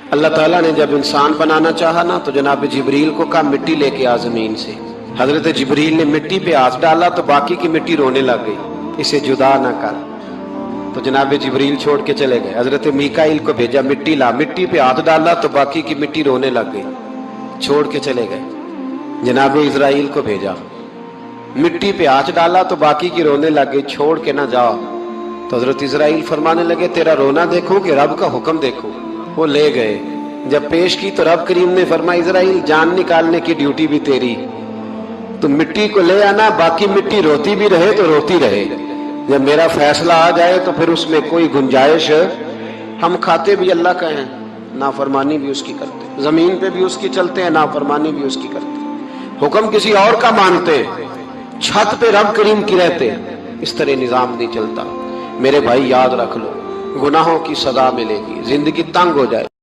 अल्लाह ताला ने जब इंसान बनाना चाहा ना तो जनाब जिब्रील को कहा मिट्टी लेके आ जमीन से। हजरत जिब्रील ने मिट्टी पे हाथ डाला तो बाकी की मिट्टी रोने लग गई, इसे जुदा ना कर। तो जनाब जिब्रील छोड़ के चले गए। हजरत मीकाईल को भेजा, मिट्टी ला। मिट्टी पे हाथ डाला तो बाकी की मिट्टी रोने लग गई, छोड़ के चले गए। जनाब इजराइल को भेजा, मिट्टी पे हाथ डाला तो बाकी की रोने लग गई, छोड़ के ना जाओ। तो हजरत इजराइल फरमाने लगे तेरा रोना देखूं कि रब का हुक्म देखूं। वो ले गए, जब पेश की तो रब करीम ने फरमाया इजराइल जान निकालने की ड्यूटी भी तेरी, तो मिट्टी को ले आना, बाकी मिट्टी रोती भी रहे तो रोती रहे। जब मेरा फैसला आ जाए तो फिर उसमें कोई गुंजाइश, हम खाते भी अल्लाह का हैं, नाफरमानी भी उसकी करते, जमीन पे भी उसकी चलते हैं, नाफरमानी भी उसकी करते, हुक्म किसी और का मानते, छत पे रब करीम की रहते। इस तरह निजाम नहीं चलता। मेरे भाई याद रख लो, गुनाहों की सजा मिलेगी, जिंदगी तंग हो जाए।